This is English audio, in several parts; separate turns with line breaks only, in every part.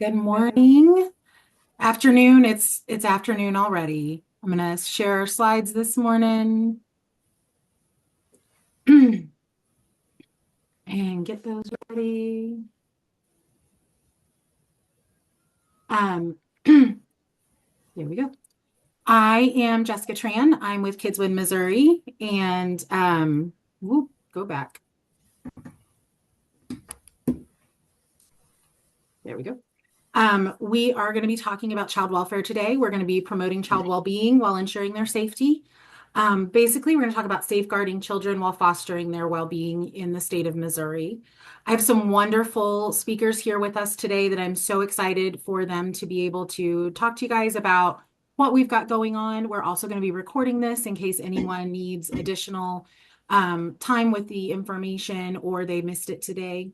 Good morning. Afternoon. It's afternoon already. I'm gonna share slides this morning and get those ready. Um, here we go. I am Jessica Tran. I'm with Kids Win Missouri, and whoop, go back. There we go. We are going to be talking about child welfare today. We're going to be promoting child well-being while ensuring their safety. Basically, we're going to talk about safeguarding children while fostering their well-being in the state of Missouri. I have some wonderful speakers here with us today that I'm so excited for them to be able to talk to you guys about what we've got going on. We're also going to be recording this in case anyone needs additional time with the information or they missed it today.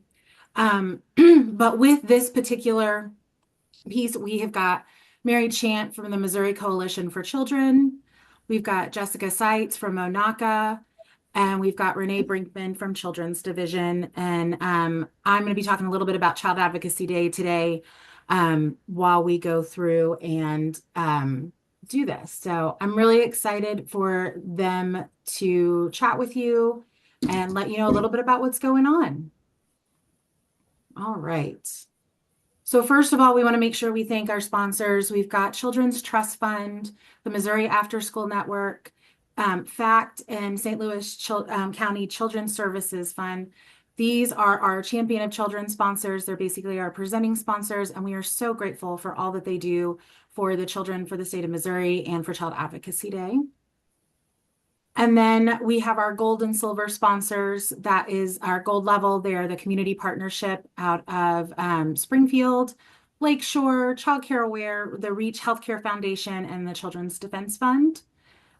But with this particular piece, we have got Mary Chant from the Missouri Coalition for Children. We've got Jessica Seitz from Monaca, and we've got Renee Brinkman from Children's Division. And I'm going to be talking a little bit about Child Advocacy Day today while we go through and do this. So I'm really excited for them to chat with you and let you know a little bit about what's going on. All right. So first of all, we want to make sure we thank our sponsors. We've got Children's Trust Fund, the Missouri After School Network, FACT, and St. Louis County Children's Services Fund. These are our Champion of Children sponsors. They're basically our presenting sponsors, and we are so grateful for all that they do for the children for the state of Missouri and for Child Advocacy Day. And then we have our gold and silver sponsors. That is our gold level. They are the community partnership out of Springfield, Lakeshore, Child Care Aware, the Reach Healthcare Foundation, and the Children's Defense Fund.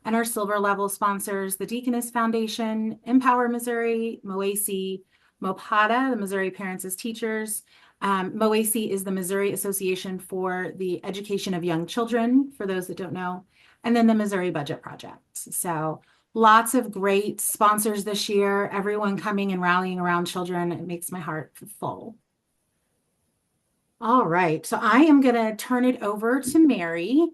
And our silver level sponsors, the Deaconess Foundation, Empower Missouri, MOACI, MOPADA, the Missouri Parents as Teachers. MOACI is the Missouri Association for the Education of Young Children, for those that don't know, and then the Missouri Budget Project. So lots of great sponsors this year, everyone coming and rallying around children. It makes my heart full. All right, so I am going to turn it over to Mary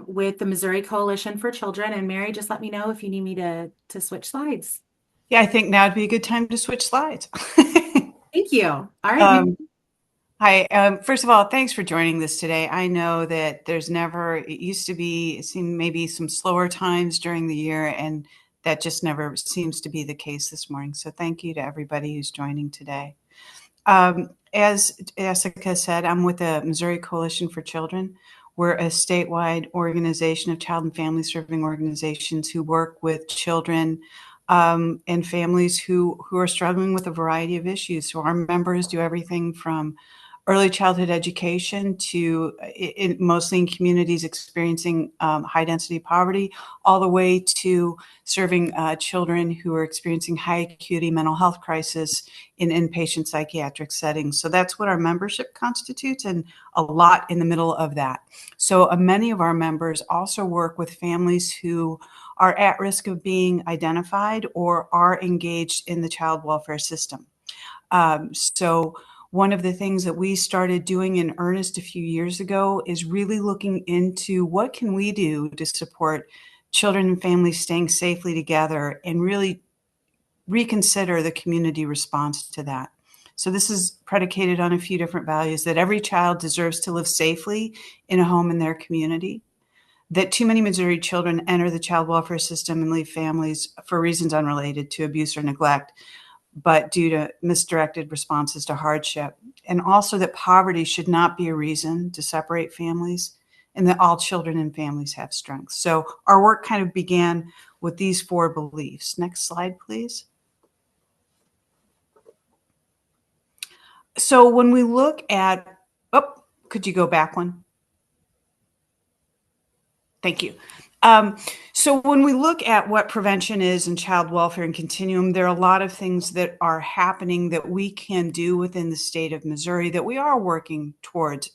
with the Missouri Coalition for Children. And Mary, just let me know if you need me to switch slides.
Yeah, I think now would be a good time to switch slides.
Thank you. All right.
Hi, first of all, thanks for joining this today. I know that it used to be, it seemed maybe some slower times during the year, and that just never seems to be the case this morning. So thank you to everybody who's joining today. As Jessica said, I'm with the Missouri Coalition for Children. We're a statewide organization of child and family serving organizations who work with children and families who are struggling with a variety of issues. So our members do everything from early childhood education to mostly in communities experiencing high density poverty, all the way to serving children who are experiencing high acuity mental health crisis in inpatient psychiatric settings. So that's what our membership constitutes, and a lot in the middle of that. So many of our members also work with families who are at risk of being identified or are engaged in the child welfare system. So one of the things that we started doing in earnest a few years ago is really looking into what can we do to support children and families staying safely together and really reconsider the community response to that. So this is predicated on a few different values: that every child deserves to live safely in a home in their community, that too many Missouri children enter the child welfare system and leave families for reasons unrelated to abuse or neglect, but due to misdirected responses to hardship, and also that poverty should not be a reason to separate families, and that all children and families have strengths. So our work kind of began with these four beliefs. Next slide, please. So when we look at, could you go back one? Thank you. So when we look at what prevention is in child welfare and continuum, there are a lot of things that are happening that we can do within the state of Missouri that we are working towards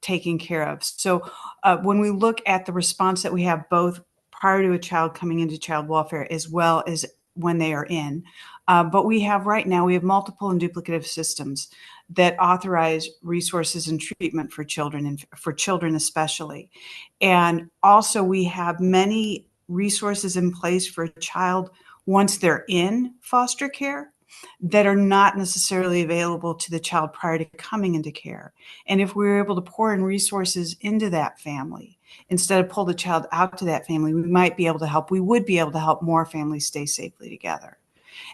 taking care of. So when we look at the response that we have both prior to a child coming into child welfare as well as when they are in, but we have right now, we have multiple and duplicative systems. that authorize resources and treatment for children, and for children especially. And also we have many resources in place for a child once they're in foster care that are not necessarily available to the child prior to coming into care. And if we were able to pour in resources into that family, instead of pull the child out to that family, we might be able to help. We would be able to help more families stay safely together.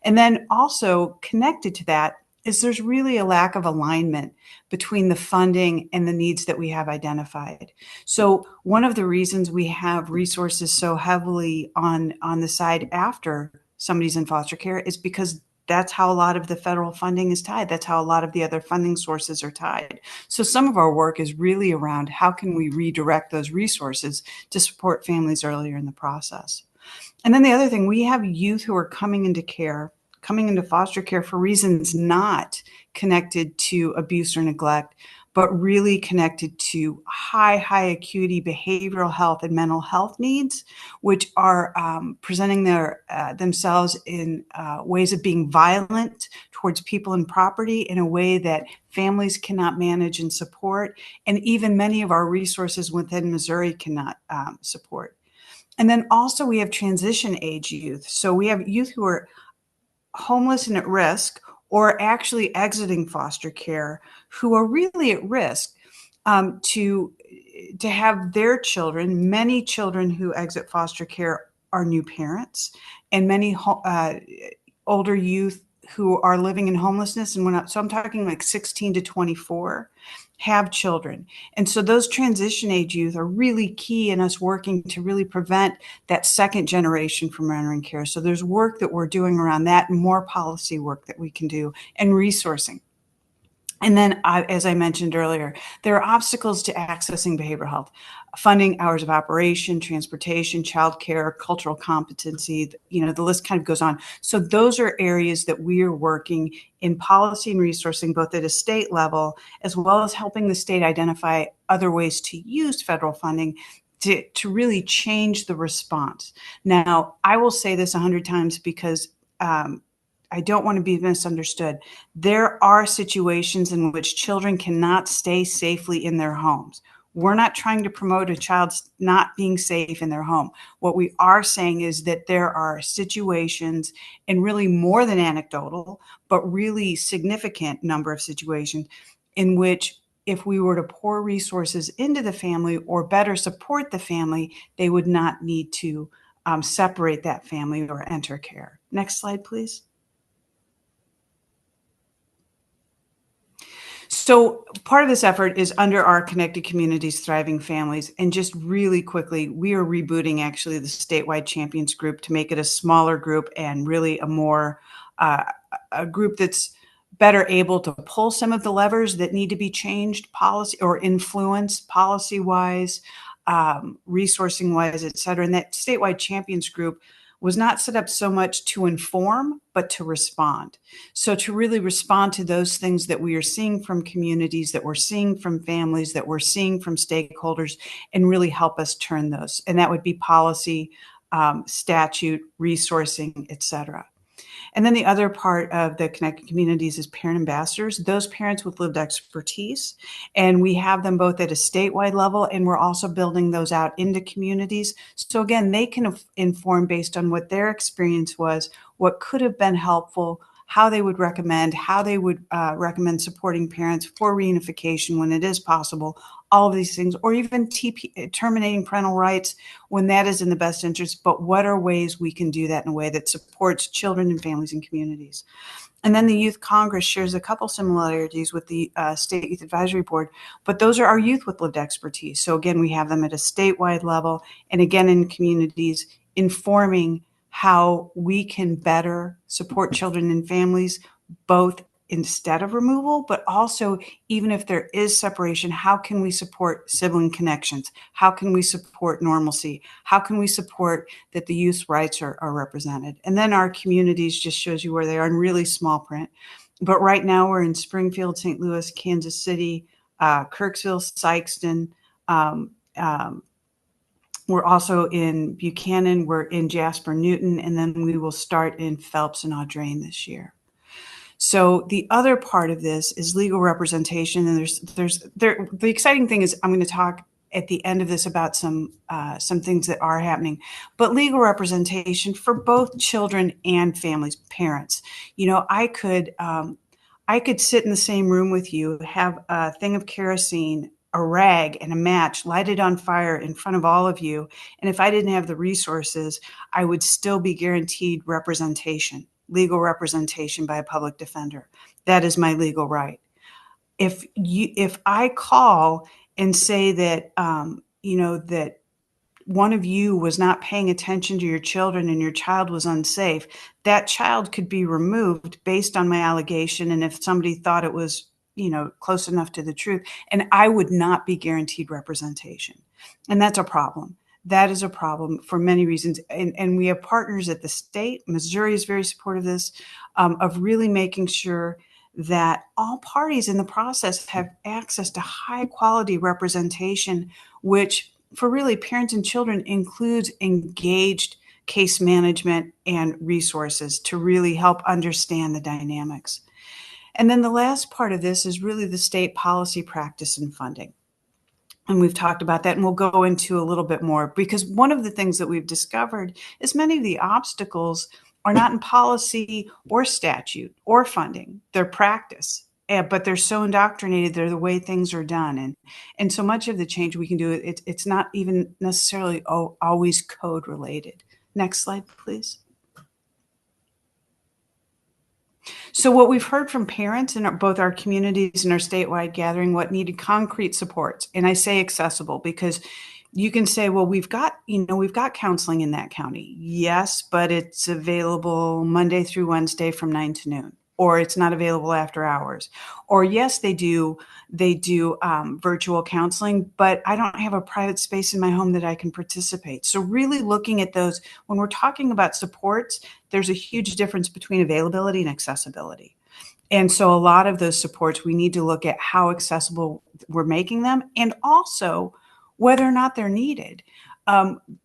And then also connected to that is there's really a lack of alignment between the funding and the needs that we have identified. So one of the reasons we have resources so heavily on the side after somebody's in foster care is because that's how a lot of the federal funding is tied. That's how a lot of the other funding sources are tied. So some of our work is really around how can we redirect those resources to support families earlier in the process. And then the other thing, we have youth who are coming into care, coming into foster care for reasons not connected to abuse or neglect, but really connected to high acuity behavioral health and mental health needs, which are presenting themselves in ways of being violent towards people and property in a way that families cannot manage and support, and even many of our resources within Missouri cannot support. And then also we have transition age youth. So we have youth who are homeless and at risk, or actually exiting foster care, who are really at risk to have their children. Many children who exit foster care are new parents, and many older youth who are living in homelessness, and so I'm talking like 16 to 24, have children. And so those transition age youth are really key in us working to really prevent that second generation from entering care. So there's work that we're doing around that, and more policy work that we can do, and resourcing. And then, as I mentioned earlier, there are obstacles to accessing behavioral health: funding, hours of operation, transportation, childcare, cultural competency. The list kind of goes on. So those are areas that we are working in policy and resourcing, both at a state level, as well as helping the state identify other ways to use federal funding to really change the response. Now, I will say this 100 times because I don't want to be misunderstood. There are situations in which children cannot stay safely in their homes. We're not trying to promote a child not being safe in their home. What we are saying is that there are situations, and really more than anecdotal, but really significant number of situations in which if we were to pour resources into the family or better support the family, they would not need to separate that family or enter care. Next slide, please. So part of this effort is under our Connected Communities, Thriving Families. And just really quickly, we are rebooting actually the statewide champions group to make it a smaller group and really a group that's better able to pull some of the levers that need to be changed policy or influenced policy wise, resourcing wise, et cetera. And that statewide champions group was not set up so much to inform, but to respond. So to really respond to those things that we are seeing from communities, that we're seeing from families, that we're seeing from stakeholders, and really help us turn those. And that would be policy, statute, resourcing, et cetera. And then the other part of the Connected Communities is parent ambassadors, those parents with lived expertise. And we have them both at a statewide level, and we're also building those out into communities. So again, they can inform based on what their experience was, what could have been helpful, how they would recommend, recommend supporting parents for reunification when it is possible, all of these things, or even terminating parental rights when that is in the best interest. But what are ways we can do that in a way that supports children and families and communities? And then the Youth Congress shares a couple similarities with the State Youth Advisory Board, but those are our youth with lived expertise. So again, we have them at a statewide level, and again in communities, informing how we can better support children and families, both instead of removal, but also even if there is separation, how can we support sibling connections? How can we support normalcy? How can we support that the youth's rights are represented? And then our communities just shows you where they are in really small print. But right now we're in Springfield, St. Louis, Kansas City, Kirksville, Sikeston. We're also in Buchanan, we're in Jasper, Newton, and then we will start in Phelps and Audrain this year. So the other part of this is legal representation, and the exciting thing is I'm going to talk at the end of this about some things that are happening, but legal representation for both children and families, parents. You know, I could sit in the same room with you, have a thing of kerosene, a rag, and a match, light it on fire in front of all of you, and if I didn't have the resources, I would still be guaranteed representation, legal representation by a public defender. That is my legal right. If I call and say that that one of you was not paying attention to your children and your child was unsafe, that child could be removed based on my allegation. And if somebody thought it was, close enough to the truth, and I would not be guaranteed representation. And that's a problem. That is a problem for many reasons. And we have partners at the state. Missouri is very supportive of this, of really making sure that all parties in the process have access to high quality representation, which for really parents and children includes engaged case management and resources to really help understand the dynamics. And then the last part of this is really the state policy, practice, and funding. And we've talked about that, and we'll go into a little bit more, because one of the things that we've discovered is many of the obstacles are not in policy or statute or funding, they're practice. But they're so indoctrinated, they're the way things are done. And so much of the change we can do, it's not even necessarily always code related. Next slide, please. So what we've heard from parents in both our communities and our statewide gathering, what needed concrete supports. And I say accessible because you can say, well, we've got counseling in that county. Yes, but it's available Monday through Wednesday from 9 to noon, or it's not available after hours. Or yes, they do virtual counseling, but I don't have a private space in my home that I can participate. So really looking at those, when we're talking about supports, there's a huge difference between availability and accessibility. And so a lot of those supports, we need to look at how accessible we're making them, and also whether or not they're needed.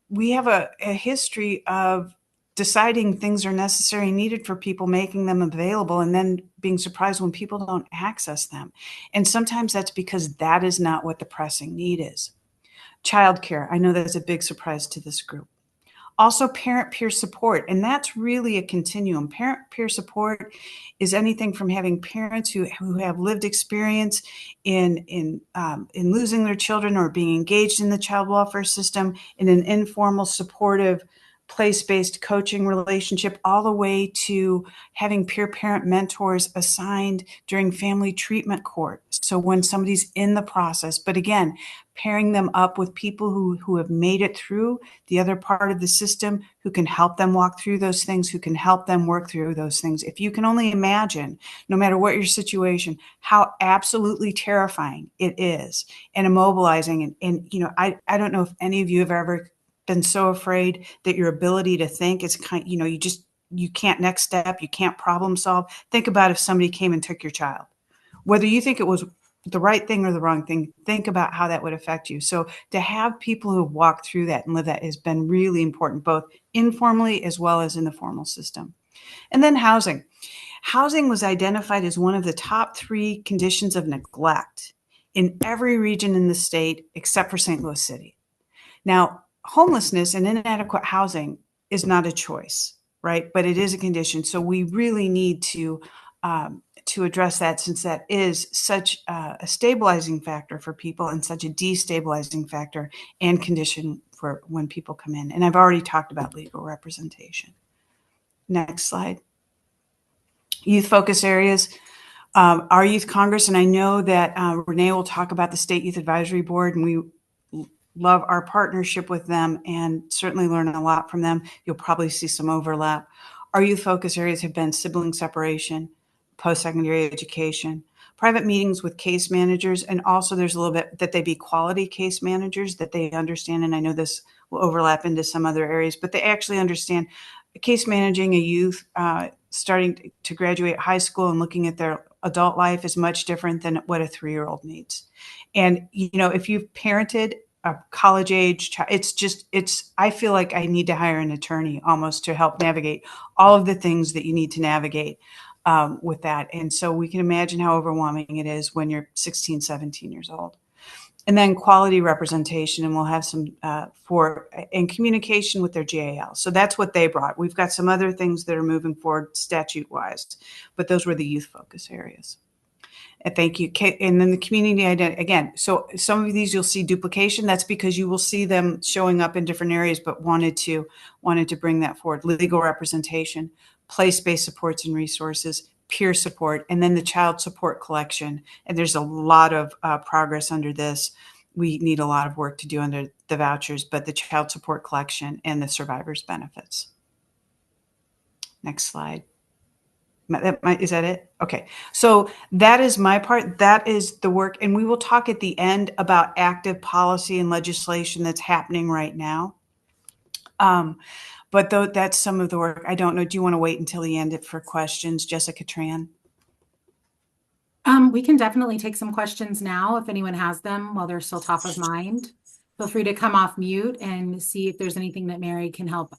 We have a history of deciding things are necessary and needed for people, making them available, and then being surprised when people don't access them. And sometimes that's because that is not what the pressing need is. Childcare, I know that's a big surprise to this group. Also, parent peer support, and that's really a continuum. Parent peer support is anything from having parents who have lived experience in losing their children or being engaged in the child welfare system in an informal, supportive, place-based coaching relationship, all the way to having peer parent mentors assigned during family treatment court. So when somebody's in the process, but again, pairing them up with people who have made it through the other part of the system, who can help them walk through those things, who can help them work through those things. If you can only imagine, no matter what your situation, how absolutely terrifying it is and immobilizing. And I don't know if any of you have ever been so afraid that your ability to think is you can't next step, you can't problem solve. Think about if somebody came and took your child. Whether you think it was the right thing or the wrong thing, think about how that would affect you. So to have people who have walked through that and lived that has been really important, both informally as well as in the formal system. And then housing. Housing was identified as one of the top 3 conditions of neglect in every region in the state except for St. Louis City. Now, homelessness and inadequate housing is not a choice, right? But it is a condition. So we really need to address that, since that is such a stabilizing factor for people and such a destabilizing factor and condition for when people come in. And I've already talked about legal representation. Next slide. Youth focus areas. Our Youth Congress, and I know that Renee will talk about the State Youth Advisory Board, and we love our partnership with them and certainly learn a lot from them. You'll probably see some overlap. Our youth focus areas have been sibling separation, post-secondary education, private meetings with case managers, and also there's a little bit that they be quality case managers, that they understand, and I know this will overlap into some other areas, but they actually understand case managing a youth starting to graduate high school and looking at their adult life is much different than what a 3-year-old needs. And, if you've parented a college age child, I feel like I need to hire an attorney almost to help navigate all of the things that you need to navigate. with that. And so we can imagine how overwhelming it is when you're 16, 17 years old. And then quality representation, and we'll have some for in communication with their GAL. So that's what they brought. We've got some other things that are moving forward statute wise, but those were the youth focus areas. Thank you. And then the community identity again. So some of these you'll see duplication. That's because you will see them showing up in different areas, but wanted to bring that forward. Legal representation, place-based supports and resources, peer support, and then the child support collection. And there's a lot of progress under this. We need a lot of work to do under the vouchers, but the child support collection and the survivors benefits. Next slide. Is that it? Okay. So that is my part. That is the work. And we will talk at the end about active policy and legislation that's happening right now. But though that's some of the work. I don't know. Do you want to wait until the end for questions, Jessica Tran?
We can definitely take some questions now if anyone has them while they're still top of mind. Feel free to come off mute and see if there's anything that Mary can help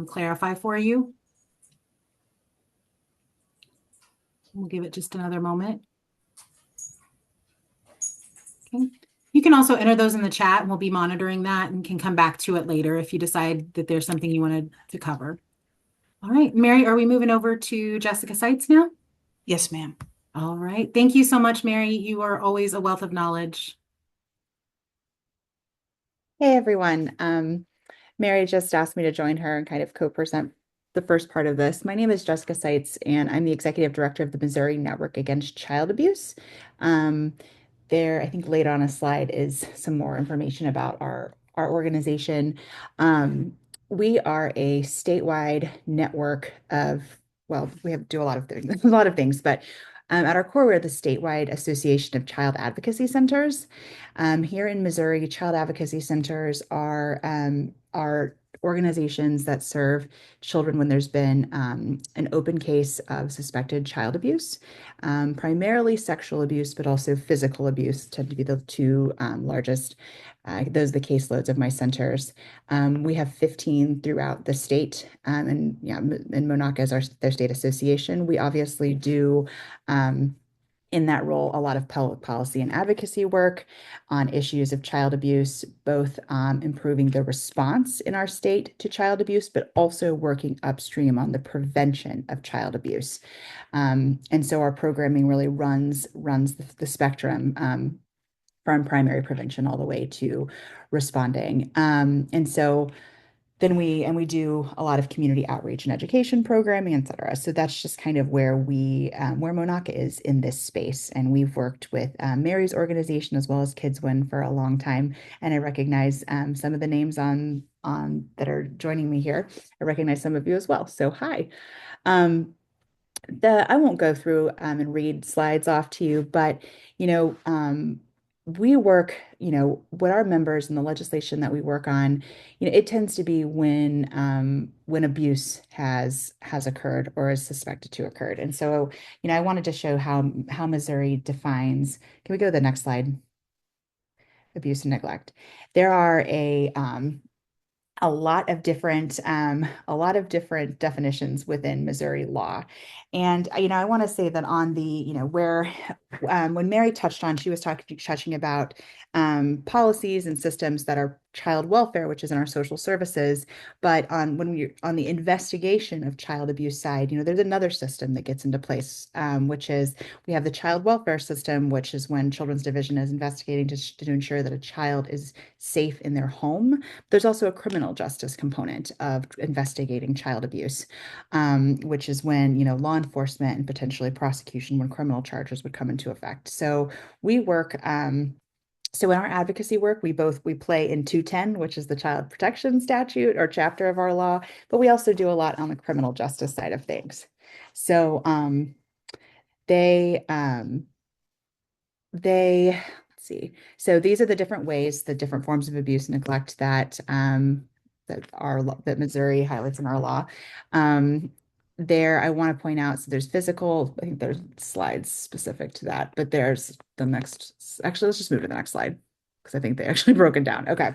clarify for you. We'll give it just another moment. Okay. You can also enter those in the chat and we'll be monitoring that and can come back to it later if you decide that there's something you wanted to cover. All right, Mary, are we moving over to Jessica Seitz now?
Yes, ma'am.
All right. Thank you so much, Mary. You are always a wealth of knowledge.
Hey, everyone. Mary just asked me to join her and kind of co-present the first part of this. My name is Jessica Seitz, and I'm the executive director of the Missouri Network Against Child Abuse. There, I think later on a slide is some more information about our organization. We are a statewide network of, well, we have do a lot of things, a lot of things, but at our core, we're the statewide Association of Child Advocacy Centers. Here in Missouri, child advocacy centers are organizations that serve children when there's been an open case of suspected child abuse, primarily sexual abuse, but also physical abuse tend to be the two largest. Those are the caseloads of my centers. We have 15 throughout the state, and yeah, and Monaca is their state association. We obviously do in that role a lot of public policy and advocacy work on issues of child abuse, both improving the response in our state to child abuse, but also working upstream on the prevention of child abuse. And so our programming really runs the spectrum from primary prevention all the way to responding. And so then we do a lot of community outreach and education programming, et cetera. So that's just kind of where where Monaca is in this space. And we've worked with Mary's organization as well as Kids Win for a long time. And I recognize some of the names on that are joining me here. I recognize some of you as well. So hi. I won't go through and read slides off to you, but we work, what our members and the legislation that we work on, it tends to be when abuse has occurred or is suspected to occurred. And so, I wanted to show how Missouri defines. Can we go to the next slide? Abuse and neglect. There are a lot of different definitions within Missouri law. And I want to say that on the where when Mary touched on, she was touching about policies and systems that are child welfare, which is in our social services. But when we're on the investigation of child abuse side, there's another system that gets into place, which is we have the child welfare system, which is when Children's Division is investigating to ensure that a child is safe in their home. There's also a criminal justice component of investigating child abuse, which is when law enforcement and potentially prosecution when criminal charges would come into effect. So we work. So in our advocacy work, we play in 210, which is the child protection statute or chapter of our law, but we also do a lot on the criminal justice side of things. So let's see. So these are the different ways, the different forms of abuse and neglect that Missouri highlights in our law. There, I want to point out, so there's physical, I think there's slides specific to that, but there's the next, actually, let's just move to the next slide because I think they actually broken down. Okay.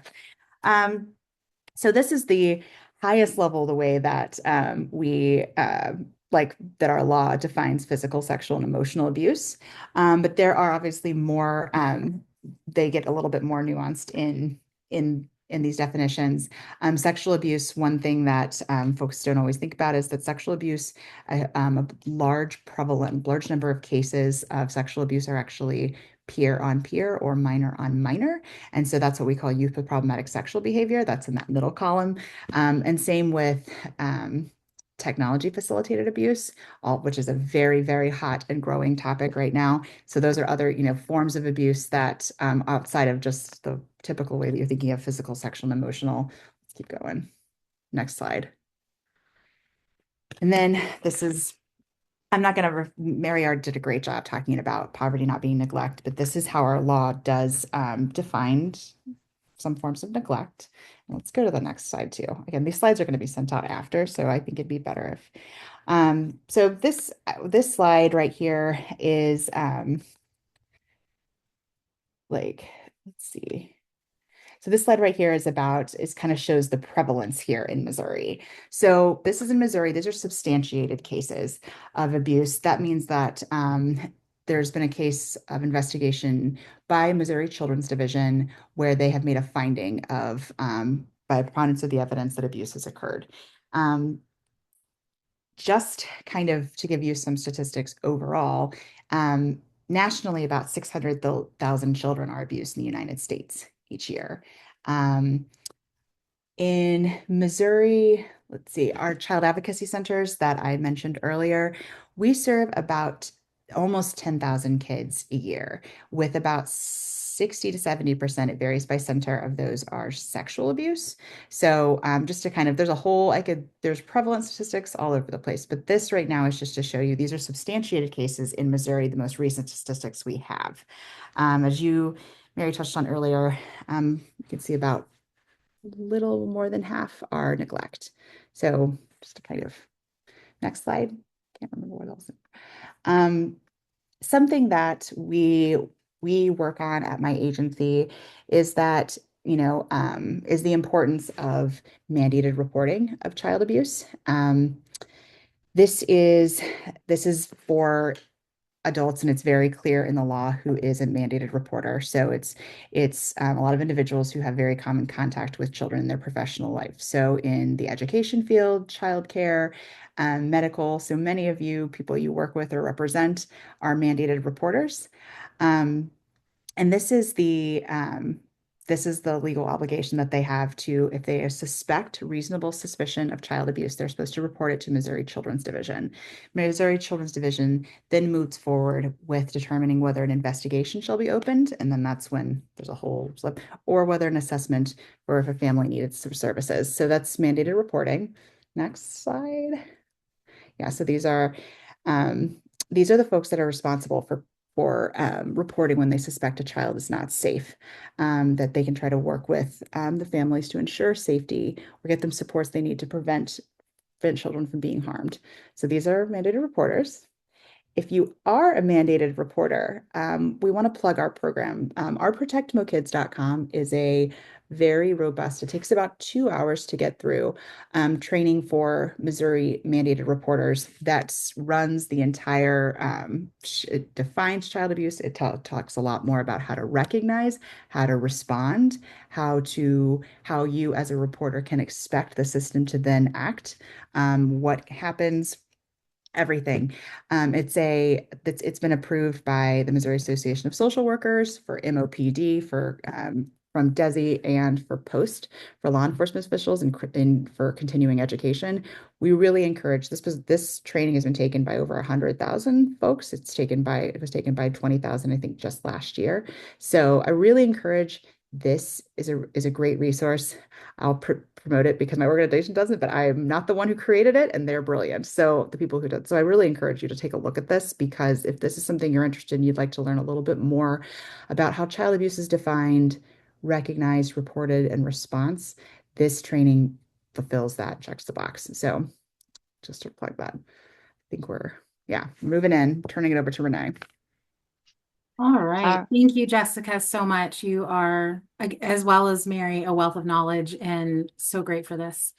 So this is the highest level, the way that we like that our law defines physical, sexual, and emotional abuse. But there are obviously more, they get a little bit more nuanced in these definitions. Sexual abuse, one thing that folks don't always think about is that sexual abuse, a large number of cases of sexual abuse are actually peer on peer or minor on minor. And so that's what we call youth with problematic sexual behavior. That's in that middle column. And same with technology facilitated abuse, which is a very, very hot and growing topic right now. So those are other, forms of abuse that outside of just the typical way that you're thinking of physical, sexual, and emotional. Let's keep going. Next slide. And then I'm not going to, Mary Ard did a great job talking about poverty not being neglect, but this is how our law does define some forms of neglect. And let's go to the next slide too. Again, these slides are going to be sent out after, so I think it'd be better if so this slide right here is like, let's see. So this slide right here is kind of shows the prevalence here in Missouri. So this is in Missouri. These are substantiated cases of abuse. That means that there's been a case of investigation by Missouri Children's Division where they have made a finding of by preponderance of the evidence that abuse has occurred. Just kind of to give you some statistics overall, nationally, about 600,000 children are abused in the United States each year. In Missouri, let's see, our child advocacy centers that I mentioned earlier, we serve about almost 10,000 kids a year, with about 60 to 70%, it varies by center, of those are sexual abuse. So just to kind of, there's prevalent statistics all over the place, but this right now is just to show you, these are substantiated cases in Missouri, the most recent statistics we have. As Mary touched on earlier, you can see about little more than half are neglect. So just to kind of, next slide. Can't remember what else. Something that we work on at my agency is that, is the importance of mandated reporting of child abuse. This is for adults, and it's very clear in the law who is a mandated reporter. So it's a lot of individuals who have very common contact with children in their professional life. So in the education field, childcare, medical. So many of you, people you work with or represent, are mandated reporters. And this is the legal obligation that they have to, if they suspect reasonable suspicion of child abuse, they're supposed to report it to Missouri Children's Division. Missouri Children's Division then moves forward with determining whether an investigation shall be opened, and then that's when there's a whole slip, or whether an assessment or if a family needed some services. So that's mandated reporting. Next slide. Yeah, so these are the folks that are responsible for reporting when they suspect a child is not safe, that they can try to work with the families to ensure safety or get them supports they need to prevent children from being harmed. So these are mandated reporters. If you are a mandated reporter, we want to plug our program. Ourprotectmokids.com is a very robust, it takes about 2 hours to get through, training for Missouri mandated reporters that runs the entire, it defines child abuse. It talks a lot more about how to recognize, how to respond, how you as a reporter can expect the system to then act, what happens, everything. It's been approved by the Missouri Association of Social Workers for MOPD, from DESI, and for POST for law enforcement officials, and for continuing education. We really encourage this training has been taken by over 100,000 folks. It was taken by 20,000, I think, just last year. So I really encourage. This is a great resource. I'll promote it because my organization doesn't, but I am not the one who created it, and they're brilliant. So the people who did. So I really encourage you to take a look at this, because if this is something you're interested in, you'd like to learn a little bit more about how child abuse is defined, recognized, reported, and response, this training fulfills that, checks the box. So just to plug that, I think we're moving in, turning it over to Renee.
All right.
Uh,
Thank you, Jessica, so much. You are, as well as Mary, a wealth of knowledge and so great for this.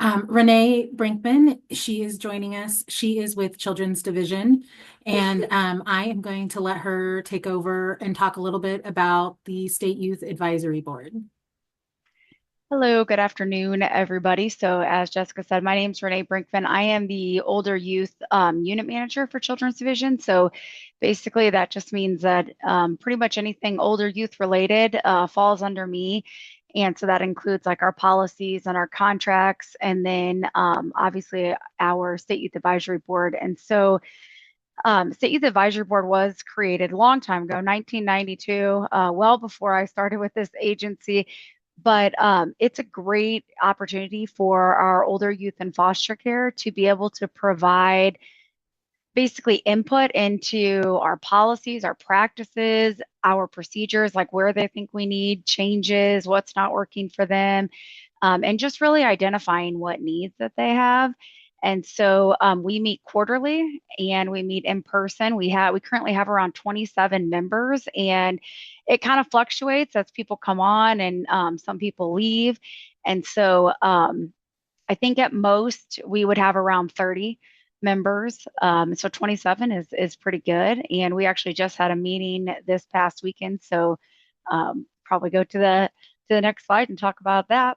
Renee Brinkman, she is joining us. She is with Children's Division, and I am going to let her take over and talk a little bit about the State Youth Advisory Board.
Hello, good afternoon, everybody. So, as Jessica said, my name is Renee Brinkman. I am the older youth unit manager for Children's Division. So, basically, that just means that pretty much anything older youth related falls under me. And so that includes like our policies and our contracts, and then obviously our State Youth Advisory Board. And so, State Youth Advisory Board was created a long time ago, 1992, well before I started with this agency. But it's a great opportunity for our older youth in foster care to be able to provide basically input into our policies, our practices, our procedures, like where they think we need changes, what's not working for them, and just really identifying what needs that they have. And so we meet quarterly and we meet in person. We currently have around 27 members, and it kind of fluctuates as people come on and some people leave. And so I think at most we would have around 30 members. So 27 is pretty good. And we actually just had a meeting this past weekend. So probably go to the next slide and talk about that.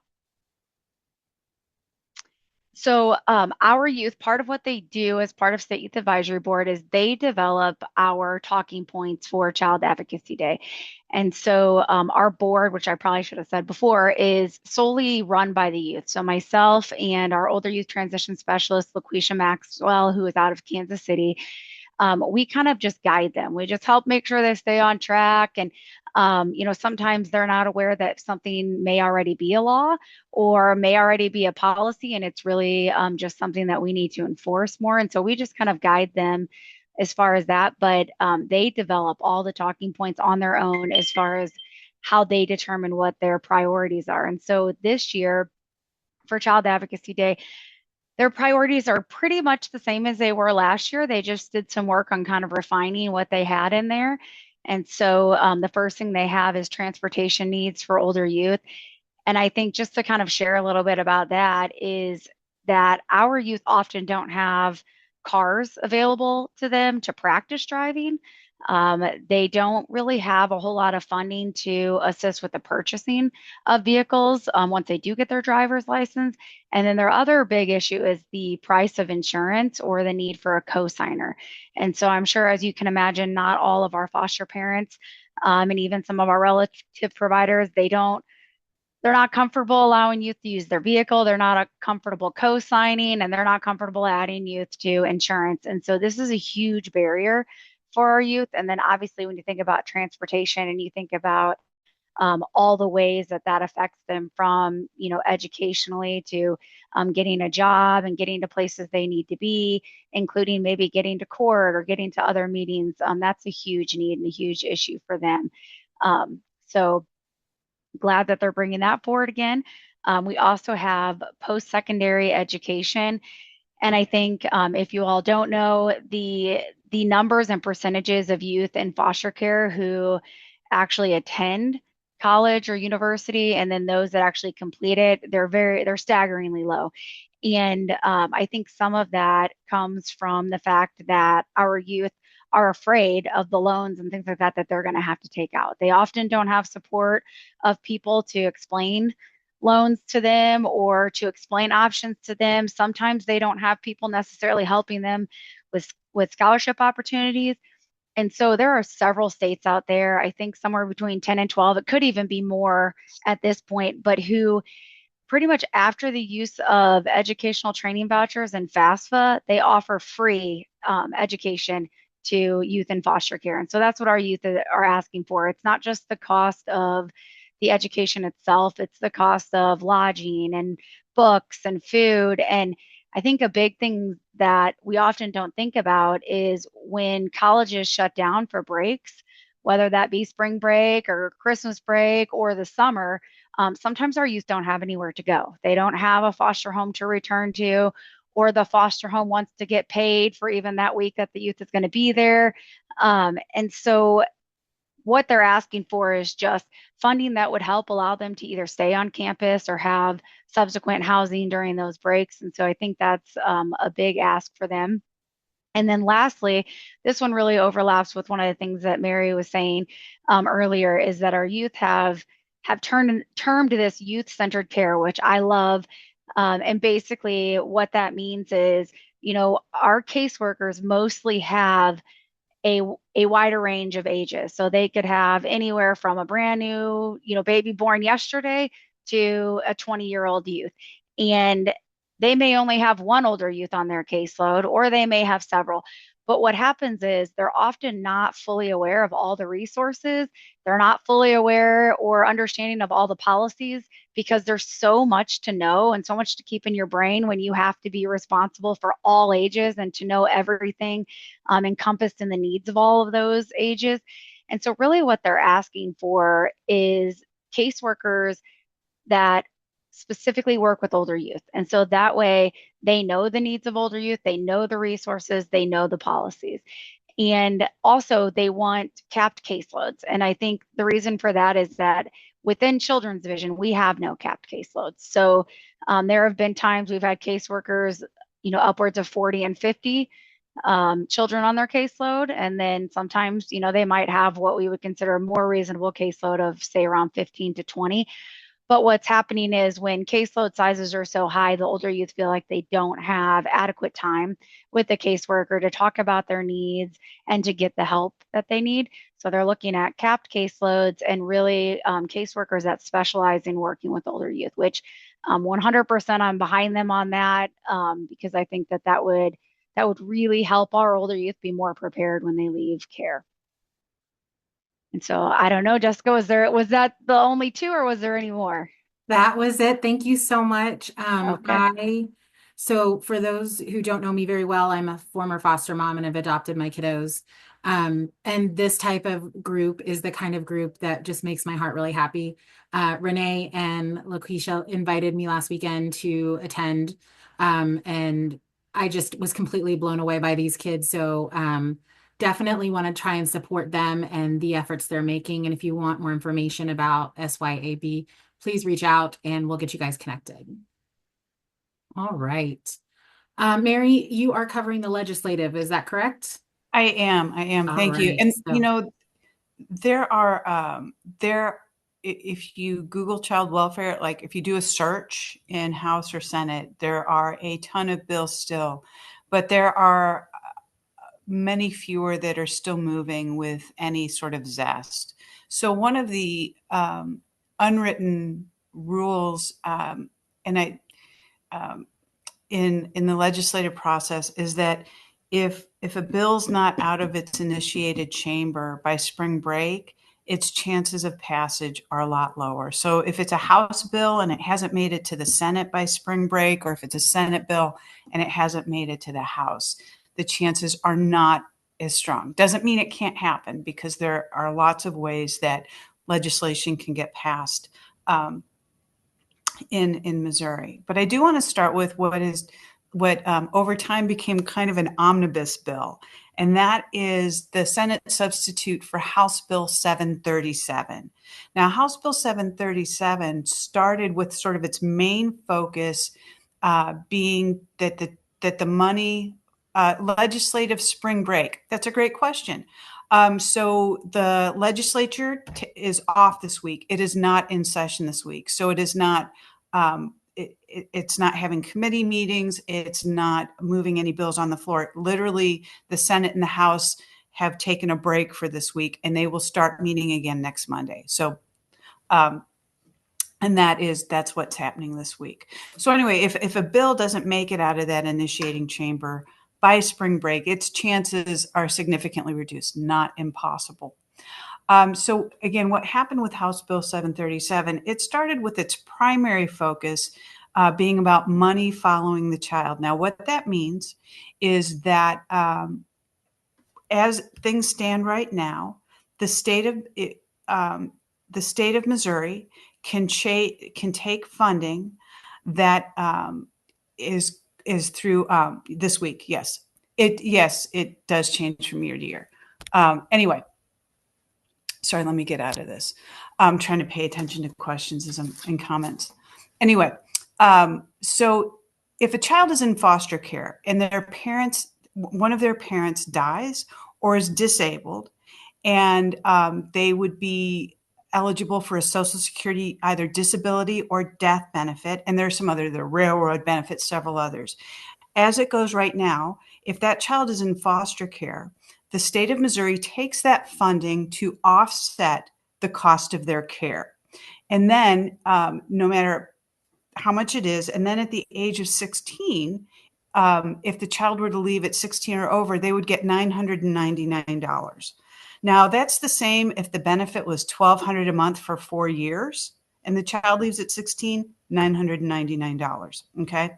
So our youth, part of what they do as part of State Youth Advisory Board is they develop our talking points for Child Advocacy Day. And so our board, which I probably should have said before, is solely run by the youth. So myself and our older youth transition specialist, LaQuisha Maxwell, who is out of Kansas City, we kind of just guide them. We just help make sure they stay on track. And, sometimes they're not aware that something may already be a law or may already be a policy. And it's really just something that we need to enforce more. And so we just kind of guide them as far as that. But they develop all the talking points on their own as far as how they determine what their priorities are. And so this year, for Child Advocacy Day, their priorities are pretty much the same as they were last year. They just did some work on kind of refining what they had in there. And so the first thing they have is transportation needs for older youth. And I think just to kind of share a little bit about that is that our youth often don't have cars available to them to practice driving. They don't really have a whole lot of funding to assist with the purchasing of vehicles once they do get their driver's license. And then their other big issue is the price of insurance or the need for a co-signer. And so I'm sure, as you can imagine, not all of our foster parents and even some of our relative providers, they're not comfortable allowing youth to use their vehicle. They're not comfortable co-signing, and they're not comfortable adding youth to insurance. And so this is a huge barrier for our youth. And then obviously when you think about transportation and you think about all the ways that that affects them from, educationally to getting a job and getting to places they need to be, including maybe getting to court or getting to other meetings, that's a huge need and a huge issue for them. So glad that they're bringing that forward again. We also have post-secondary education. And I think if you all don't know, the numbers and percentages of youth in foster care who actually attend college or university, and then those that actually complete it, they're staggeringly low. And I think some of that comes from the fact that our youth are afraid of the loans and things like that they're going to have to take out. They often don't have support of people to explain loans to them or to explain options to them. Sometimes they don't have people necessarily helping them with scholarship opportunities. And so there are several states out there, I think somewhere between 10 and 12, it could even be more at this point, but who pretty much after the use of educational training vouchers and FAFSA, they offer free education to youth in foster care. And so that's what our youth are asking for. It's not just the cost of the education itself, it's the cost of lodging and books and food. And I think a big thing that we often don't think about is when colleges shut down for breaks, whether that be spring break or Christmas break or the summer, sometimes our youth don't have anywhere to go. They don't have a foster home to return to, or the foster home wants to get paid for even that week that the youth is going to be there. And so what they're asking for is just funding that would help allow them to either stay on campus or have subsequent housing during those breaks. And so I think that's a big ask for them. And then lastly, this one really overlaps with one of the things that Mary was saying earlier, is that our youth have termed this youth-centered care, which I love. And basically what that means is, our caseworkers mostly have a wider range of ages. So they could have anywhere from a brand new, baby born yesterday to a 20-year-old youth. And they may only have one older youth on their caseload, or they may have several. But what happens is they're often not fully aware of all the resources. They're not fully aware or understanding of all the policies, because there's so much to know and so much to keep in your brain when you have to be responsible for all ages and to know everything encompassed in the needs of all of those ages. And so really what they're asking for is caseworkers that specifically work with older youth. And so that way they know the needs of older youth, they know the resources, they know the policies. And also they want capped caseloads. And I think the reason for that is that within children's division, we have no capped caseloads. So there have been times we've had caseworkers, upwards of 40 and 50 children on their caseload. And then sometimes, they might have what we would consider a more reasonable caseload of, say, around 15 to 20. But what's happening is when caseload sizes are so high, the older youth feel like they don't have adequate time with the caseworker to talk about their needs and to get the help that they need. So they're looking at capped caseloads and really caseworkers that specialize in working with older youth, which 100% I'm behind them on that, because I think that would really help our older youth be more prepared when they leave care. And so I don't know, Jessica, was that the only two, or was there any more?
That was it. Thank you so much.
Okay.
So for those who don't know me very well, I'm a former foster mom and I've adopted my kiddos. And this type of group is the kind of group that just makes my heart really happy. Renee and LaQuisha invited me last weekend to attend. And I just was completely blown away by these kids. So, definitely want to try and support them and the efforts they're making. And if you want more information about SYAB, please reach out and we'll get you guys connected. All right. Mary, you are covering the legislative, is that correct?
I am.
All
Thank you.
right.
And
So,
there are if you Google child welfare, like if you do a search in House or Senate, there are a ton of bills still, but there are many fewer that are still moving with any sort of zest. So one of the unwritten rules, and I in the legislative process, is that if a bill's not out of its initiated chamber by spring break, its chances of passage are a lot lower. So if it's a House bill and it hasn't made it to the Senate by spring break, or if it's a Senate bill and it hasn't made it to the House, the chances are not as strong. Doesn't mean it can't happen, because there are lots of ways that legislation can get passed in Missouri. But I do want to start with what over time became kind of an omnibus bill, and that is the Senate substitute for House Bill 737. Now, House Bill 737 started with sort of its main focus being that the money legislative spring break. That's a great question. So the legislature is off this week. It is not in session this week. So it is not, it's not having committee meetings. It's not moving any bills on the floor. Literally, the Senate and the House have taken a break for this week, and they will start meeting again next Monday. So, and that's what's happening this week. So anyway, if a bill doesn't make it out of that initiating chamber by spring break, its chances are significantly reduced, not impossible. So again, what happened with House Bill 737, it started with its primary focus being about money following the child. Now, what that means is that as things stand right now, the state of Missouri can take funding that is through this week. Yes, it does change from year to year. Anyway, Sorry, let me get out of this. I'm trying to pay attention to questions as I'm in comments. Anyway, so if a child is in foster care and one of their parents dies or is disabled, and they would be eligible for a Social Security either disability or death benefit, and there's some other, the railroad benefits, several others. As it goes right now, if that child is in foster care, the state of Missouri takes that funding to offset the cost of their care. And then no matter how much it is, and then at the age of 16, if the child were to leave at 16 or over, they would get $999. Now that's the same if the benefit was $1,200 a month for 4 years and the child leaves at 16, $999. Okay.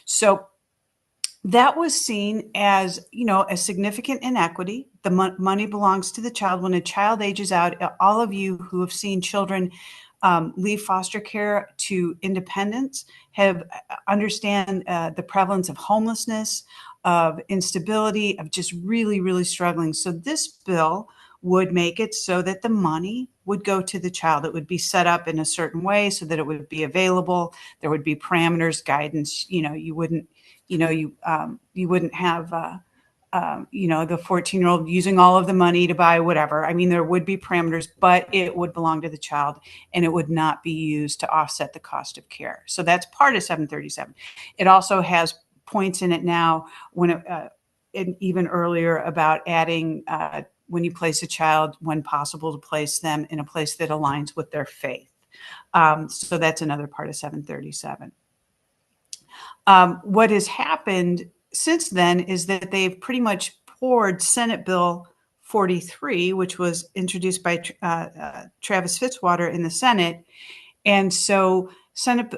So that was seen as, a significant inequity. The money belongs to the child. When a child ages out, all of you who have seen children leave foster care to independence have understand the prevalence of homelessness, of instability, of just really, really struggling. So this bill would make it so that the money would go to the child. It would be set up in a certain way so that it would be available. There would be parameters, guidance. You wouldn't have the 14-year-old using all of the money to buy whatever. I mean, there would be parameters, but it would belong to the child and it would not be used to offset the cost of care. So that's part of 737. It also has points in it now and even earlier about adding when you place a child, when possible, to place them in a place that aligns with their faith. So that's another part of 737. What has happened since then is that they've pretty much poured Senate Bill 43, which was introduced by Travis Fitzwater in the Senate. And so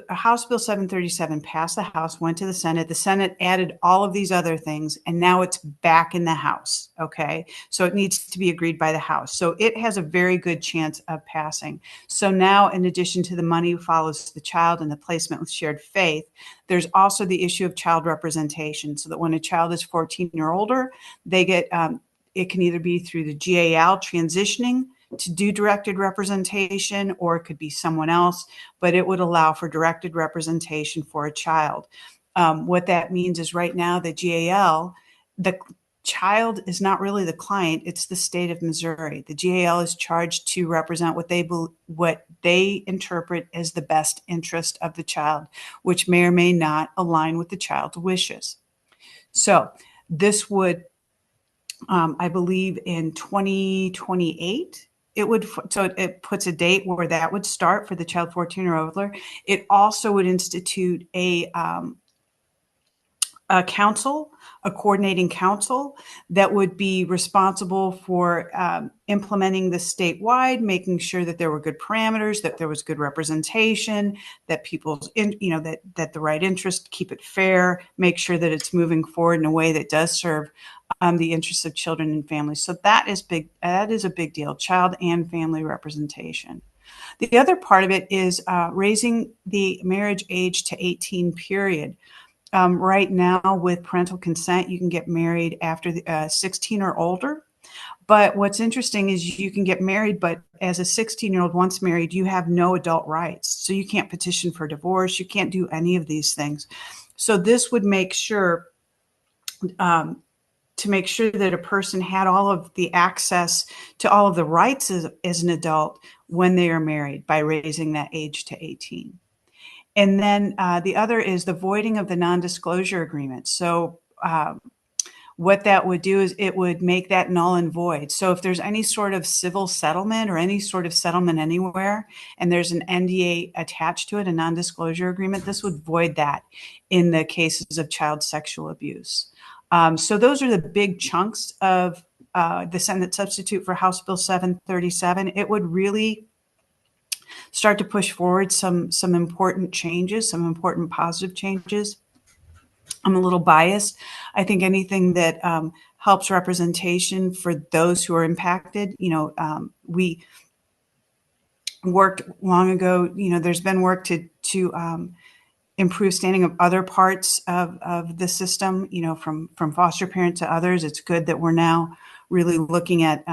House Bill 737 passed the House, went to the Senate. The Senate added all of these other things, and now it's back in the House. Okay. So it needs to be agreed by the House. So it has a very good chance of passing. So now, in addition to the money follows the child and the placement with shared faith, there's also the issue of child representation, so that when a child is 14 or older, they get, it can either be through the GAL transitioning to do directed representation, or it could be someone else, but it would allow for directed representation for a child. What that means is right now the GAL, the child is not really the client, it's the state of Missouri. The GAL is charged to represent what they interpret as the best interest of the child, which may or may not align with the child's wishes. So this would, I believe in 2028, it puts a date where that would start for the child 14 or older. It also would institute a council, a coordinating council that would be responsible for implementing this statewide, making sure that there were good parameters, that there was good representation, that that the right interest, keep it fair, make sure that it's moving forward in a way that does serve the interests of children and families. So that is big. That is a big deal, child and family representation. The other part of it is raising the marriage age to 18 period. Right now, with parental consent, you can get married after 16 or older. But what's interesting is you can get married, but as a 16-year-old, once married, you have no adult rights. So you can't petition for divorce. You can't do any of these things. So this would make sure to make sure that a person had all of the access to all of the rights as an adult when they are married by raising that age to 18. And then the other is the voiding of the non-disclosure agreement. So what that would do is it would make that null and void. So if there's any sort of civil settlement or any sort of settlement anywhere, and there's an NDA attached to it, a non-disclosure agreement, this would void that in the cases of child sexual abuse. So those are the big chunks of the Senate substitute for House Bill 737. It would really start to push forward some important changes, some important positive changes. I'm a little biased. I think anything that helps representation for those who are impacted, we worked long ago, there's been work to improve standing of other parts of the system, from foster parent to others. It's good that we're now really looking at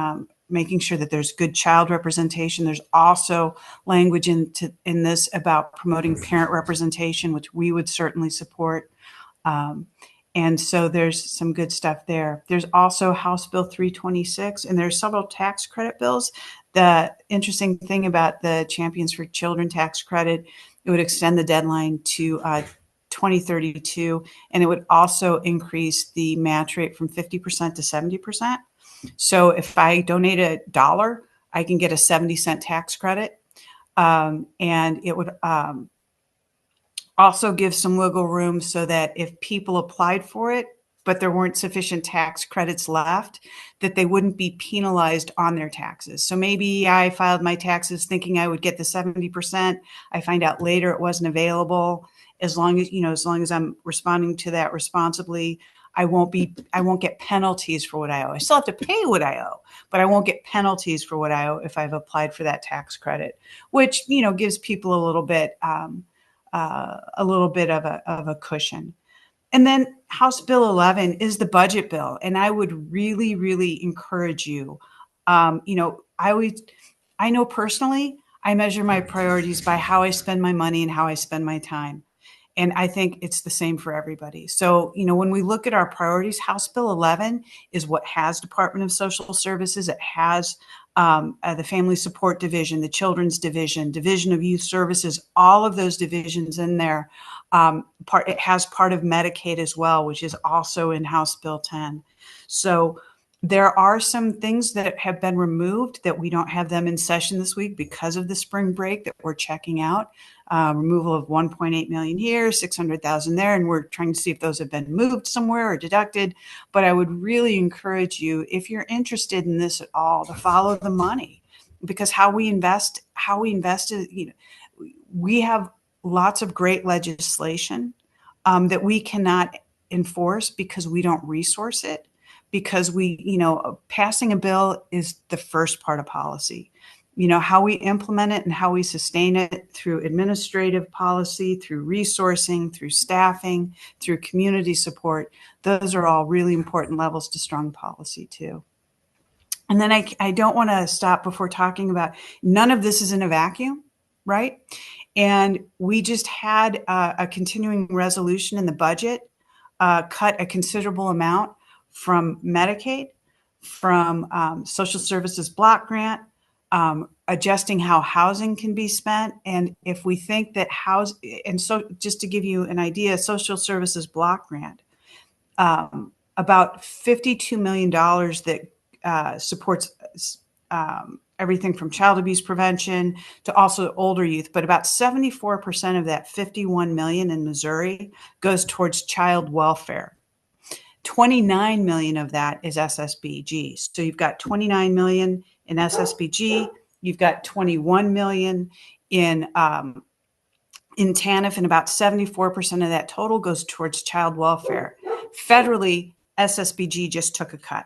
making sure that there's good child representation. There's also language in this about promoting parent representation, which we would certainly support. And so there's some good stuff there. There's also House Bill 326, and there's several tax credit bills. The interesting thing about the Champions for Children tax credit, it would extend the deadline to 2032, and it would also increase the match rate from 50% to 70%. So if I donate $1, I can get a 70-cent tax credit. And it would also give some wiggle room so that if people applied for it, but there weren't sufficient tax credits left, that they wouldn't be penalized on their taxes. So maybe I filed my taxes thinking I would get the 70%. I find out later it wasn't available. As long as I'm responding to that responsibly, I won't get penalties for what I owe. I still have to pay what I owe, but I won't get penalties for what I owe if I've applied for that tax credit, which, gives people a little bit of a cushion. And then House Bill 11 is the budget bill. And I would really, really encourage you. I know personally, I measure my priorities by how I spend my money and how I spend my time. And I think it's the same for everybody. So, when we look at our priorities, House Bill 11 is what has Department of Social Services. It has the Family Support Division, the Children's Division, Division of Youth Services, all of those divisions in there. It has part of Medicaid as well, which is also in House Bill 10. So there are some things that have been removed that we don't have them in session this week because of the spring break that we're checking out. Removal of 1.8 million here, 600,000 there, and we're trying to see if those have been moved somewhere or deducted. But I would really encourage you, if you're interested in this at all, to follow the money, because how we invest is, we have lots of great legislation that we cannot enforce because we don't resource it. Because passing a bill is the first part of policy. How we implement it and how we sustain it through administrative policy, through resourcing, through staffing, through community support. Those are all really important levels to strong policy too. And then I don't want to stop before talking about, none of this is in a vacuum, right? And we just had a continuing resolution in the budget cut a considerable amount from Medicaid, from social services block grant, adjusting how housing can be spent. And if we think that just to give you an idea, social services block grant, about $52 million that supports everything from child abuse prevention to also older youth, but about 74% of that 51 million in Missouri goes towards child welfare. 29 million of that is SSBG. So you've got 29 million in SSBG, you've got 21 million in TANF, and about 74% of that total goes towards child welfare. Federally, SSBG just took a cut.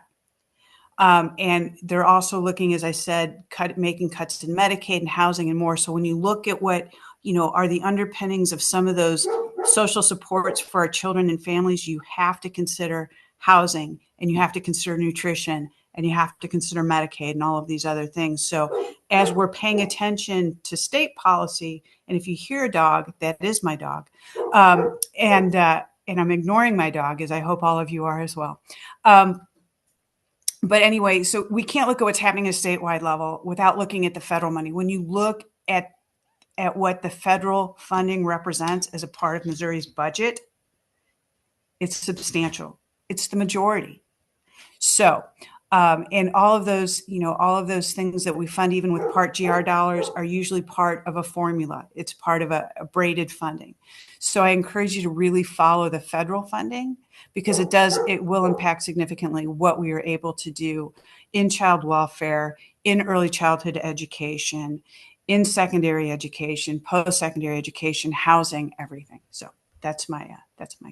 And they're also looking, as I said, making cuts in Medicaid and housing and more. So when you look at what, are the underpinnings of some of those social supports for our children and families, you have to consider housing, and you have to consider nutrition, and you have to consider Medicaid and all of these other things. So as we're paying attention to state policy, and if you hear a dog, that is my dog, and I'm ignoring my dog, as I hope all of you are as well. But anyway, so we can't look at what's happening at a statewide level without looking at the federal money. When you look at what the federal funding represents as a part of Missouri's budget, it's substantial. It's the majority. So, and all of those things that we fund, even with Part GR dollars, are usually part of a formula. It's part of a braided funding. So I encourage you to really follow the federal funding, because it will impact significantly what we are able to do in child welfare, in early childhood education, in secondary education, post-secondary education, housing, everything. So that's my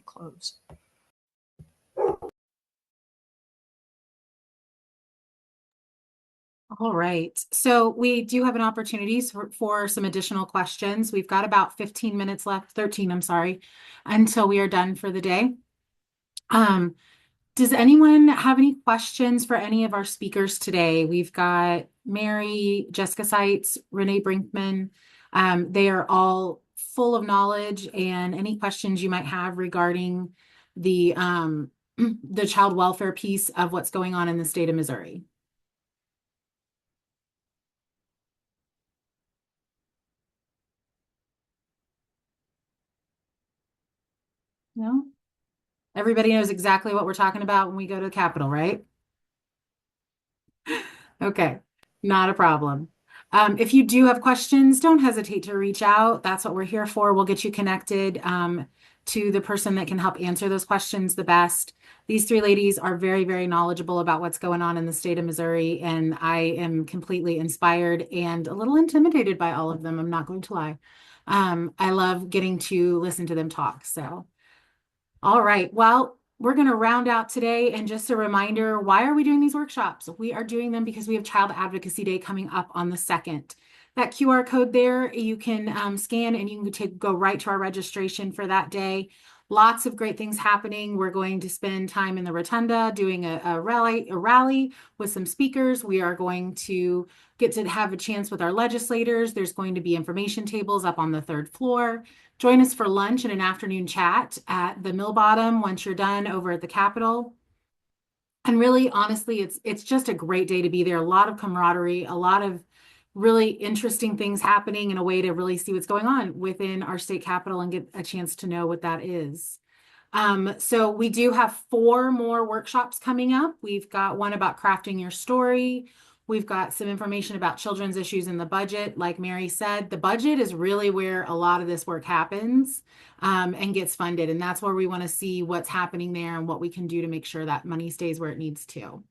close.
All right. So we do have an opportunity for some additional questions. We've got about 15 minutes left, 13, I'm sorry, until we are done for the day. Does anyone have any questions for any of our speakers today? We've got Mary, Jessica Seitz, Renee Brinkman. They are all full of knowledge, and any questions you might have regarding the the child welfare piece of what's going on in the state of Missouri. No? Everybody knows exactly what we're talking about when we go to the Capitol, right? Okay, not a problem. If you do have questions, don't hesitate to reach out. That's what we're here for. We'll get you connected to the person that can help answer those questions the best. These three ladies are very, very knowledgeable about what's going on in the state of Missouri, and I am completely inspired and a little intimidated by all of them. I'm not going to lie. I love getting to listen to them talk. So, all right. Well, we're going to round out today. And just a reminder, why are we doing these workshops? We are doing them because we have Child Advocacy Day coming up on the 2nd. That QR code there, you can scan and you can go right to our registration for that day. Lots of great things happening. We're going to spend time in the Rotunda doing a rally with some speakers. We are going to get to have a chance with our legislators. There's going to be information tables up on the 3rd floor. Join us for lunch and an afternoon chat at the Mill Bottom once you're done over at the Capitol. And really, honestly, it's just a great day to be there. A lot of camaraderie, a lot of really interesting things happening, in a way to really see what's going on within our state capitol and get a chance to know what that is. So we do have 4 more workshops coming up. We've got one about crafting your story. We've got some information about children's issues in the budget. Like Mary said, the budget is really where a lot of this work happens and gets funded. And that's where we want to see what's happening there and what we can do to make sure that money stays where it needs to.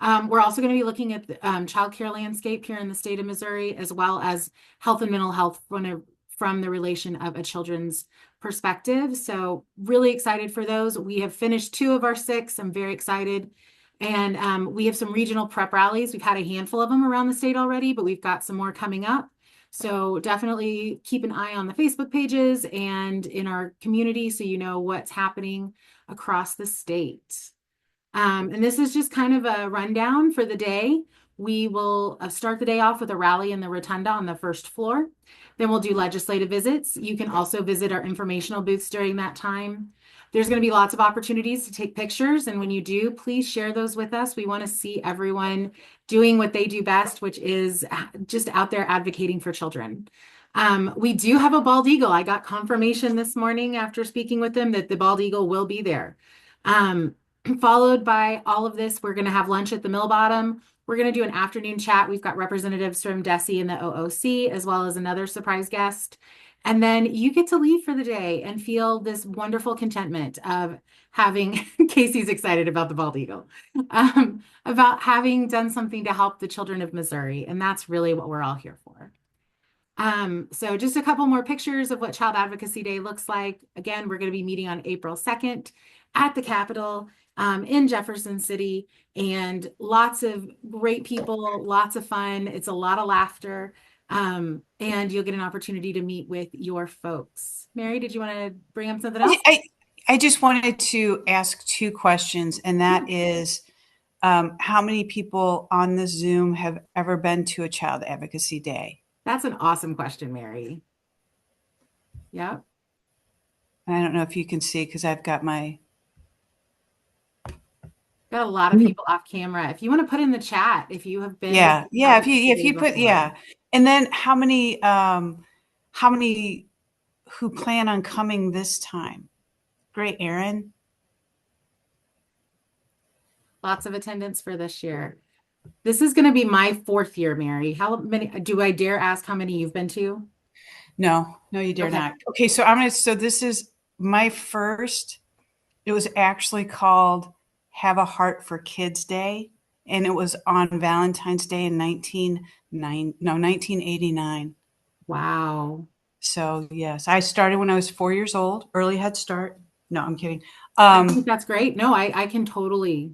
We're also going to be looking at the child care landscape here in the state of Missouri, as well as health and mental health from the relation of a children's perspective. So really excited for those. We have finished 2 of our 6. I'm very excited. And we have some regional prep rallies. We've had a handful of them around the state already, but we've got some more coming up. So definitely keep an eye on the Facebook pages and in our community so you know what's happening across the state. And this is just kind of a rundown for the day. We will start the day off with a rally in the Rotunda on the 1st floor. Then we'll do legislative visits. You can also visit our informational booths during that time. There's going to be lots of opportunities to take pictures. And when you do, please share those with us. We want to see everyone doing what they do best, which is just out there advocating for children. We do have a bald eagle. I got confirmation this morning after speaking with them that the bald eagle will be there. Followed by all of this, we're going to have lunch at the Mill Bottom. We're going to do an afternoon chat. We've got representatives from DESE and the OOC, as well as another surprise guest. And then you get to leave for the day and feel this wonderful contentment of having, Casey's excited about the bald eagle, about having done something to help the children of Missouri. And that's really what we're all here for. So just a couple more pictures of what Child Advocacy Day looks like. Again, we're going to be meeting on April 2nd at the Capitol in Jefferson City, and lots of great people, lots of fun. It's a lot of laughter, and you'll get an opportunity to meet with your folks. Mary, did you want to bring up something else?
I just wanted to ask 2 questions, and that is, how many people on the Zoom have ever been to a Child Advocacy Day?
That's an awesome question, Mary. Yep.
I don't know if you can see because I've got my...
Got a lot of people off camera. If you want to put in the chat, if you have been,
yeah, if you put before. Yeah, and then how many who plan on coming this time? Great, Erin.
Lots of attendance for this year. This is going to be my 4th year, Mary. How many? Do I dare ask how many you've been to?
No, you dare not. Okay, so this is my first. It was actually called Have a Heart for Kids Day, and it was on Valentine's Day in 1989.
Wow.
So yes, I started when I was 4 years old, early head start. No, I'm kidding.
I think that's great. No, I can totally.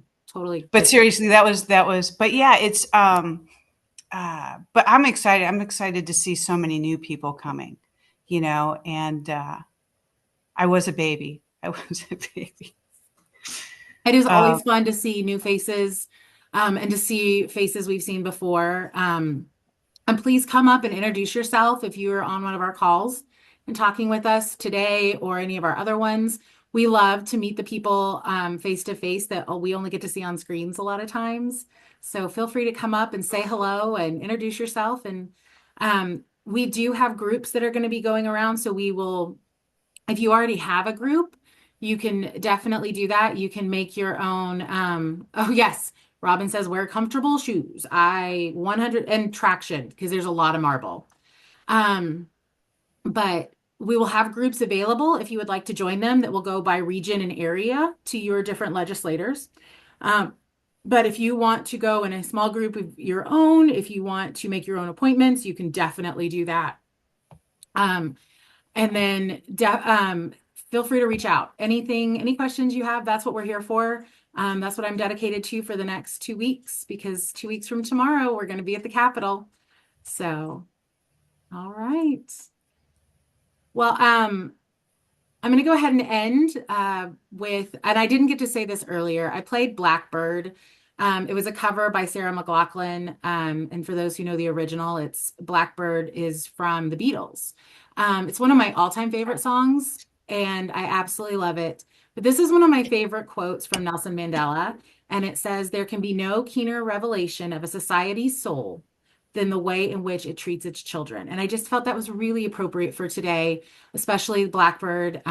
But seriously, that was, but yeah, it's, but I'm excited. I'm excited to see so many new people coming, and I was a baby.
It is
Um,
always fun to see new faces, and to see faces we've seen before. And please come up and introduce yourself if you are on one of our calls and talking with us today or any of our other ones. We love to meet the people face to face that we only get to see on screens a lot of times. So feel free to come up and say hello and introduce yourself. And we do have groups that are going to be going around. So we will, if you already have a group, you can definitely do that. You can make your own. Oh, yes. Robin says, wear comfortable shoes. I 100 and traction because there's a lot of marble. Um, but we will have groups available if you would like to join them that will go by region and area to your different legislators. Um, but if you want to go in a small group of your own, if you want to make your own appointments, you can definitely do that. And then feel free to reach out. Any questions you have, that's what we're here for. That's what I'm dedicated to for the next 2 weeks, because 2 weeks from tomorrow, we're going to be at the Capitol. So, all right. Well, I'm going to go ahead and end with, and I didn't get to say this earlier, I played Blackbird. It was a cover by Sarah McLachlan. And for those who know the original, it's Blackbird is from the Beatles. It's one of my all-time favorite songs, and I absolutely love it. But this is one of my favorite quotes from Nelson Mandela, and it says, "There can be no keener revelation of a society's soul than the way in which it treats its children." And I just felt that was really appropriate for today, especially Blackbird,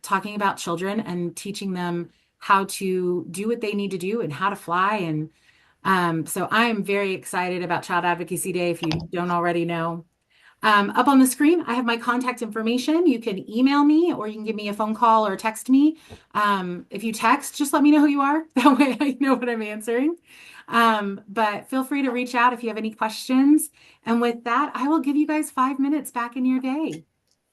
talking about children and teaching them how to do what they need to do and how to fly. And so I am very excited about Child Advocacy Day, if you don't already know. Up on the screen, I have my contact information. You can email me or you can give me a phone call or text me. If you text, just let me know who you are. That way I know what I'm answering. But feel free to reach out if you have any questions. And with that, I will give you guys 5 minutes back in your day.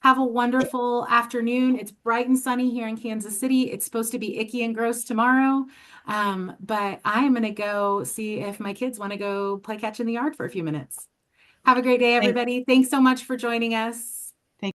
Have a wonderful afternoon. It's bright and sunny here in Kansas City. It's supposed to be icky and gross tomorrow. But I am going to go see if my kids want to go play catch in the yard for a few minutes. Have a great day,
thank
everybody. Thanks so much for joining us.